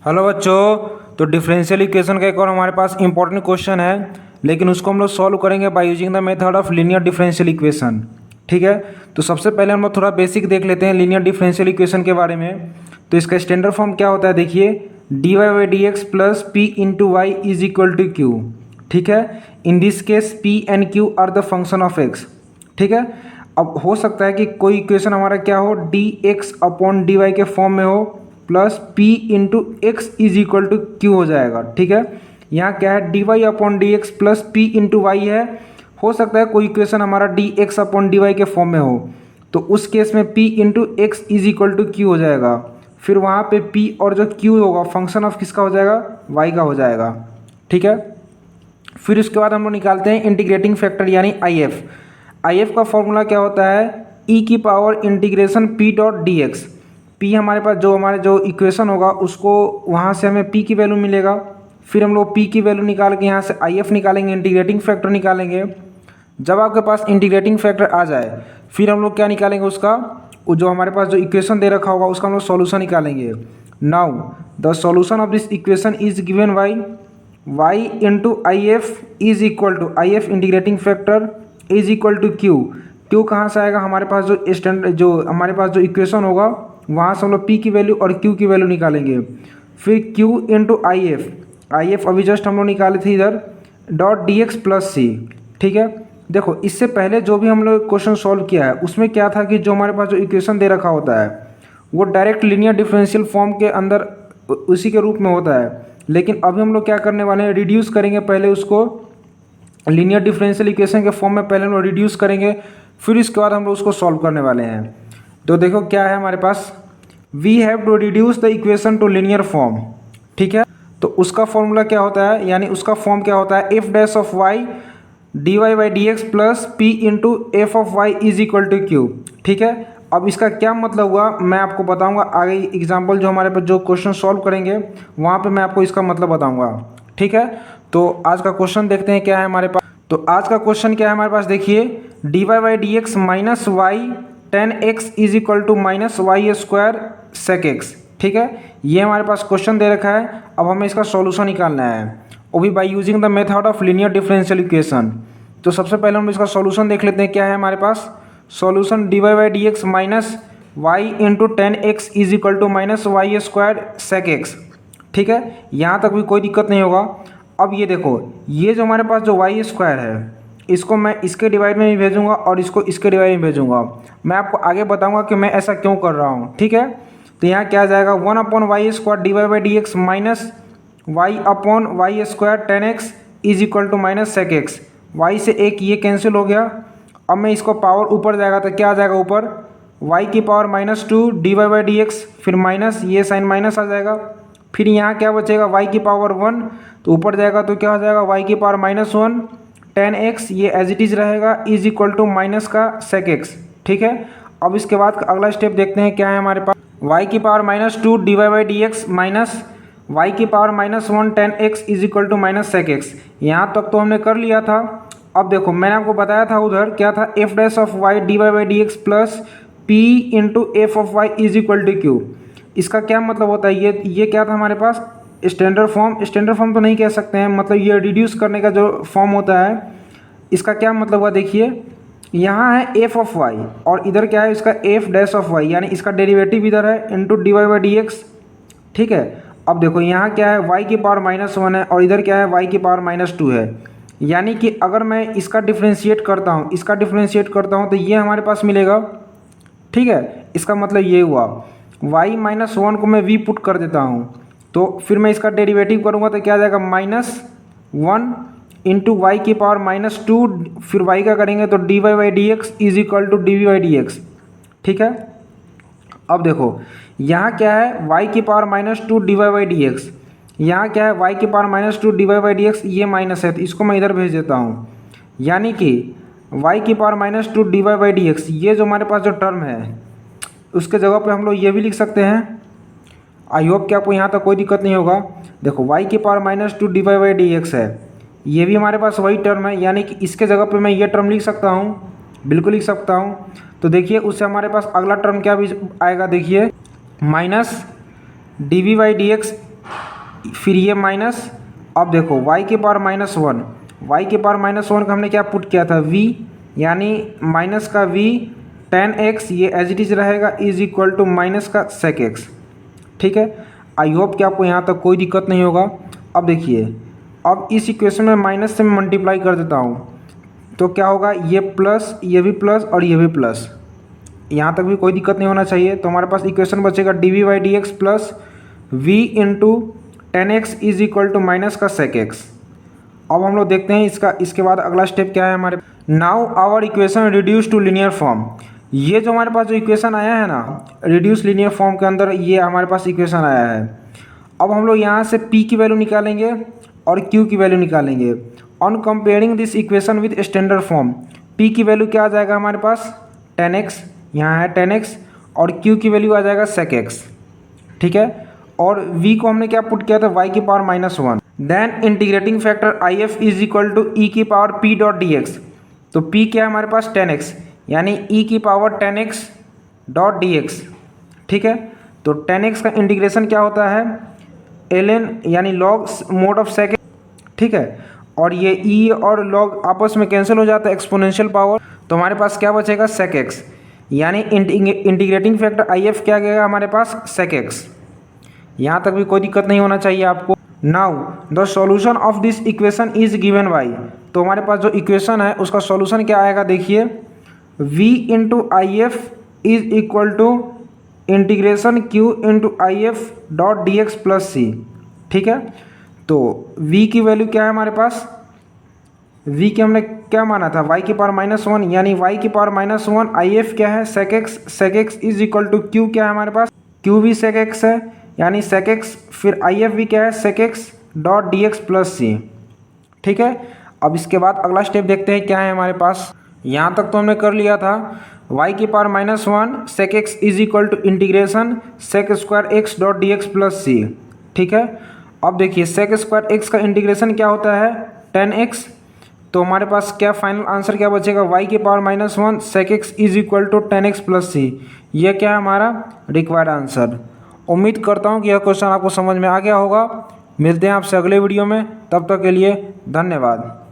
Hello बच्चों। तो differential equation का एक और हमारे पास इंपॉर्टेंट क्वेश्चन है, लेकिन उसको हम लोग सॉल्व करेंगे by using the method of linear differential equation. ठीक है, तो सबसे पहले हम लोग थोड़ा बेसिक देख लेते हैं लीनियर डिफरेंशियल इक्वेशन के बारे में। तो इसका स्टैंडर्ड फॉर्म क्या होता है, देखिए dy by d x plus p into y is equal to q. ठीक है, in this case p and q are the function of x. ठीक है, अब हो सकता है कि कोई इक्वेशन हमारा क्या हो, d x upon d y के फॉर्म में हो plus p into x is equal to q हो जाएगा। ठीक है, यहाँ क्या है, d y upon d x plus p into y है। हो सकता है कोई इक्वेशन हमारा d x upon d y के फॉर्म में हो, तो उस केस में p into x is equal to q हो जाएगा। फिर वहाँ पे पी और जो क्यू होगा फंक्शन ऑफ किसका हो जाएगा, वाई का हो जाएगा। ठीक है, फिर उसके बाद हम लोग निकालते हैं इंटीग्रेटिंग फैक्टर यानी आई एफ। आई एफ का फॉर्मूला क्या होता है, ई की power integration P dot d x. P हमारे पास जो हमारे जो इक्वेशन होगा उसको वहाँ से हमें पी की वैल्यू मिलेगा। फिर हम लोग पी की वैल्यू निकाल के यहाँ से आई एफ निकालेंगे, इंटीग्रेटिंग फैक्टर निकालेंगे। जब आपके पास इंटीग्रेटिंग फैक्टर आ जाए फिर हम लोग क्या निकालेंगे, उसका वो जो हमारे पास जो इक्वेशन दे रखा होगा उसका हम लोग सॉल्यूशन निकालेंगे। Now the solution of this equation is given by y into I F is equal to I F integrating factor is equal to q. Q कहाँ से आएगा, हमारे पास जो स्टैंडर्ड जो हमारे पास जो इक्वेशन होगा वहाँ से हम लोग पी की वैल्यू और क्यू की वैल्यू निकालेंगे। फिर क्यू इंटू आई एफ अभी जस्ट हम लोग निकाले थे इधर dot d x plus c. ठीक है, देखो इससे पहले जो भी हम लोग क्वेश्चन सॉल्व किया है उसमें क्या था कि जो हमारे पास जो इक्वेशन दे रखा होता है वो डायरेक्ट लीनियर डिफरेंशियल फॉर्म के अंदर उसी के रूप में होता है। लेकिन अभी हम लोग क्या करने वाले हैं, रिड्यूस करेंगे पहले उसको लीनियर डिफरेंशियल इक्वेशन के फॉर्म में, पहले हम लोग रिड्यूस करेंगे फिर इसके बाद हम लोग उसको सॉल्व करने वाले हैं। तो देखो क्या है हमारे पास, we have to reduce the equation to linear form. ठीक है, तो उसका फॉर्मूला क्या होता है, यानी उसका फॉर्म क्या होता है, f dash of y d y by d x plus p into f of y is equal to q. ठीक है, अब इसका क्या मतलब हुआ मैं आपको बताऊंगा आगे एग्जाम्पल जो हमारे पास जो क्वेश्चन सॉल्व करेंगे वहाँ पे मैं आपको इसका मतलब बताऊंगा। ठीक है, तो आज का क्वेश्चन देखते हैं क्या है हमारे पास। तो आज का क्वेश्चन क्या है हमारे पास, देखिए d y by d x minus y tan x is equal to minus y square sec x. ठीक है, ये हमारे पास क्वेश्चन दे रखा है। अब हमें इसका सॉल्यूशन निकालना है, वो भी by using the method of linear differential equation. तो सबसे पहले हम इसका सॉल्यूशन देख लेते हैं क्या है हमारे पास। Solution d y by d x minus y into tan x is equal to minus y square sec x. ठीक है, यहाँ तक भी कोई दिक्कत नहीं होगा। अब ये देखो, ये जो हमारे पास जो वाई स्क्वायर है इसको मैं इसके डिवाइड में भी भेजूंगा और इसको इसके डिवाइड में भेजूंगा। मैं आपको आगे बताऊंगा कि मैं ऐसा क्यों कर रहा हूँ। ठीक है, तो यहाँ क्या आ जाएगा, one upon y square d y by d x minus y upon y square tan x is equal to minus sec x. Y से एक ये कैंसिल हो गया। अब मैं इसको पावर ऊपर जाएगा तो क्या आ जाएगा, ऊपर वाई की power minus two d y by d x, फिर माइनस ये साइन माइनस आ जाएगा। फिर यहाँ क्या बचेगा, वाई की पावर वन, तो ऊपर जाएगा तो क्या हो जाएगा, वाई की power minus one tan x ये एज इट इज़ रहेगा इज इक्वल टू माइनस का सेक एक्स। ठीक है, अब इसके बाद अगला स्टेप देखते हैं क्या है हमारे पास, वाई की power minus two d y by d x minus y की power minus one tan x is equal to minus sec x. यहाँ तक तो हमने कर लिया था। अब देखो मैंने आपको बताया था उधर क्या था, f dash of y d y by d x plus p into f of y is equal to q. इसका क्या मतलब होता है, ये क्या था हमारे पास, स्टैंडर्ड फॉर्म तो नहीं कह सकते हैं, मतलब ये रिड्यूस करने का जो फॉर्म होता है इसका क्या मतलब हुआ, देखिए यहाँ है एफ ऑफ वाई और इधर क्या है इसका एफ डैश ऑफ वाई, यानी इसका डेरिवेटिव इधर है into d y by d x. ठीक है, अब देखो यहाँ क्या है, वाई की पावर माइनस वन है और इधर क्या है, वाई की पावर माइनस टू है। यानी कि अगर मैं इसका डिफ्रेंशिएट करता हूँ तो ये हमारे पास मिलेगा। ठीक है, इसका मतलब ये हुआ वाई माइनस वन को मैं वी पुट कर देता हूँ, तो फिर मैं इसका डेरिवेटिव करूँगा तो क्या आ जाएगा, माइनस वन इंटू वाई की पावर माइनस टू, फिर वाई का करेंगे तो d y by d x is equal to d v by d x. ठीक है, अब देखो यहाँ क्या है, वाई की power minus two d y by d x, यहाँ क्या है, वाई की power minus two d y by d x, ये माइनस है तो इसको मैं इधर भेज देता हूँ। यानी कि वाई की power minus two d y by d x, ये जो हमारे पास जो टर्म है उसके जगह पे हम लोग ये भी लिख सकते हैं। आई होप कि आपको यहाँ तक कोई दिक्कत नहीं होगा। देखो वाई की power minus two d y by d x है, ये भी हमारे पास वही टर्म है, यानी कि इसके जगह पे मैं ये टर्म लिख सकता हूँ, बिल्कुल लिख सकता हूँ। तो देखिए उससे हमारे पास अगला टर्म क्या भी आएगा, देखिए minus d v by d x फिर ये माइनस, अब देखो y के पावर -1, y के पावर -1 का हमने क्या पुट किया था v, यानी माइनस का v tan x, ये एज इट इज रहेगा, इज इक्वल टू माइनस का sec x। ठीक है, आई होप कि आपको यहाँ तक कोई दिक्कत नहीं होगा। अब देखिए, अब इस इक्वेशन में माइनस से मैं मल्टीप्लाई कर देता हूँ तो क्या होगा, ये प्लस, ये भी प्लस और ये भी प्लस, यहाँ तक भी कोई दिक्कत नहीं होना चाहिए। तो हमारे पास इक्वेशन बचेगा dv/dx plus v into tan x is equal to minus का sec x। अब हम लोग देखते हैं इसके बाद अगला स्टेप क्या है हमारे। Now our equation reduce to linear form. ये जो हमारे पास जो इक्वेशन आया है ना रिड्यूस लीनियर फॉर्म के अंदर, ये हमारे पास इक्वेशन आया है। अब हम लोग यहाँ से p की वैल्यू निकालेंगे और q की वैल्यू निकालेंगे। On comparing this equation with standard form, p की वैल्यू क्या आ जाएगा हमारे पास tan x, यहाँ है tan x, और q की वैल्यू आ जाएगा sec x। ठीक है, और v को हमने क्या पुट किया था, y की power -1। Then integrating factor if is equal to e की power p dot d x. तो p क्या है हमारे पास tan x, यानी e की power tan x dot d x. ठीक है, तो tan x का इंटीग्रेशन क्या होता है, ln यानी log मोड ऑफ sec। ठीक है, और ये e और log आपस में कैंसिल हो जाता है, एक्सपोनेंशियल पावर, तो हमारे पास क्या बचेगा sec x, यानी इंटीग्रेटिंग फैक्टर if क्या गएगा हमारे पास sec x। यहाँ तक भी कोई दिक्कत नहीं होना चाहिए आपको। Now the solution of this equation is given by, तो हमारे पास जो इक्वेशन है उसका सॉल्यूशन क्या आएगा, देखिए v into I F is equal to integration q into I F dot d x plus c. ठीक है, तो v की वैल्यू क्या है हमारे पास, v की हमने क्या माना था, y की पावर -1, यानी y की पावर -1, आई एफ क्या है sec x is equal to q क्या है हमारे पास, q भी sec x है, यानी sec x, फिर आई एफ भी क्या है sec x dot d x plus c. ठीक है, अब इसके बाद अगला स्टेप देखते हैं क्या है हमारे पास। यहाँ तक तो हमने कर लिया था, y की power -1 sec x is equal to integration sec square x dot d x plus c. ठीक है, अब देखिए sec स्क्वायर x का इंटीग्रेशन क्या होता है tan x, तो हमारे पास क्या फाइनल आंसर क्या बचेगा, y की power -1 sec x is equal to tan x plus c. यह क्या है हमारा रिक्वायर्ड आंसर। उम्मीद करता हूँ कि यह क्वेश्चन आपको समझ में आ गया होगा। मिलते हैं आपसे अगले वीडियो में, तब तक के लिए धन्यवाद।